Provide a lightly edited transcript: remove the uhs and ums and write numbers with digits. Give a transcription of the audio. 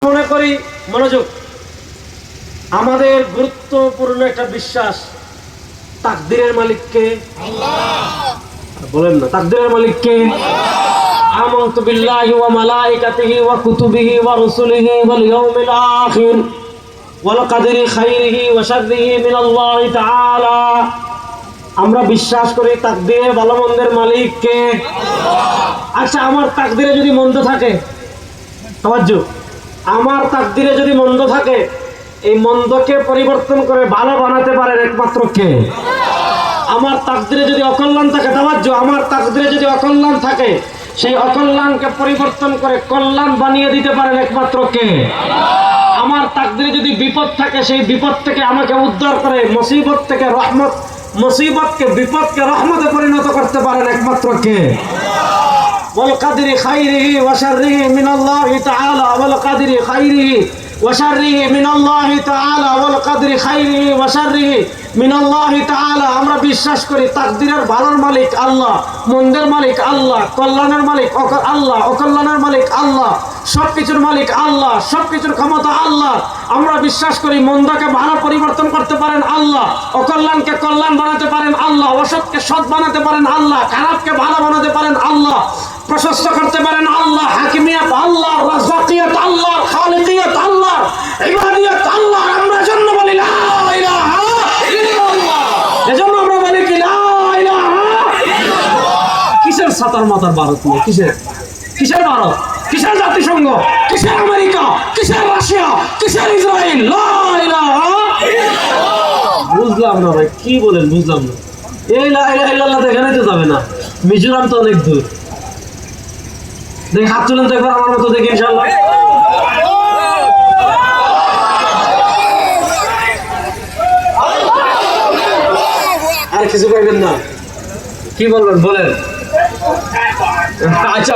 মনে করি মনোযোগ, আমাদের গুরুত্বপূর্ণ একটা বিশ্বাস, তাকদীরের মালিককে আল্লাহ। বলেন না, তাকদীরের মালিককে আল্লাহ। আমানতু বিল্লাহি ওয়া মালাইকাতিহি ওয়া কুতুবিহি ওয়া রুসুলিহি ওয়াল ইয়াউমিল আখির ওয়াল কদরি খাইরিহি ওয়া শাররিহি মিনাল্লাহি তাআলা। আমরা বিশ্বাস করি তাকদীরের ভালো মন্দের মালিককে আল্লাহ। আচ্ছা, আমার তাকদীরে যদি মন্দ থাকে, তাওয়াজ্জু, আমার তাকদীরে যদি মন্দ থাকে, এই মন্দকে পরিবর্তন করে ভালো বানাতে পারেন একমাত্র কে? আমার তাকদীরে যদি অকল্যাণ থাকে, তাওয়াজ্জু, আমার তাকদীরে যদি অকল্যাণ থাকে, সেই অকল্যাণকে পরিবর্তন করে কল্যাণ বানিয়ে দিতে পারেন একমাত্র কে? আমার তাকদীরে যদি বিপদ থাকে, সেই বিপদ থেকে আমাকে উদ্ধার করে মুসিবত থেকে রহমত, মুসিবতকে বিপদকে রহমতে পরিণত করতে পারেন একমাত্র কে? ওয়াল কদরি খাইরিহি ওয়া শাররিহি মিনাল্লাহি তাআলা ওয়াল কদরি খাইরিহি ওয়া শাররিহি মিনাল্লাহি তাআলা ওয়াল কদরি খাইরিহি ওয়া শাররিহি মিনাল্লাহি তাআলা। আমরা বিশ্বাস করি তাকদীরের ভালোর মালিক আল্লাহ, মন্দের মালিক আল্লাহ, কল্যাণের মালিক আল্লাহ, অকল্যাণের মালিক আল্লাহ, সবকিছুর মালিক আল্লাহ, সবকিছুর ক্ষমতা আল্লাহ। আমরা বিশ্বাস করি মন্দকে ভালো পরিবর্তন করতে পারেন আল্লাহ, অকল্যাণকে কল্যাণ বানাতে পারেন আল্লাহ, অসৎকে সৎ বানাতে পারেন আল্লাহ, খারাপকে ভালো বানাতে পারেন আল্লাহ, প্রশস্ত করতে পারেন আল্লাহ, হাকিমিয়াত আল্লাহ, রাজ্জাকিয়াত আল্লাহ, খালিকিয়াত আল্লাহ, ইবাদিয়াত আল্লাহ। আমরা জন্য বলি লা ইলাহা ইল্লাল্লাহ। এজন্য আমরা বলি কি লা ইলাহা ইল্লাল্লাহ। কিসের সাতার মাথার ভারত নেই? কিসের ভারত? কিসের জাতিসংঘ? কিসের আমেরিকা? কিসের রাশিয়া? কিসের ইসরায়েল? লা ইলাহা ইল্লাল্লাহ। বুঝলাম না ভাই, কি বলেন? বুঝলাম না। এই লা ইলাহা ইল্লাল্লাহ এখানে তো যাবে না, মিজোরাম তো অনেক দূর। দেখি হাত তুলেন তো একবার আমার মতো, দেখি ইনশাআল্লাহ। আর কিছু কইবেন না? কি বলবেন বলেন। আচ্ছা।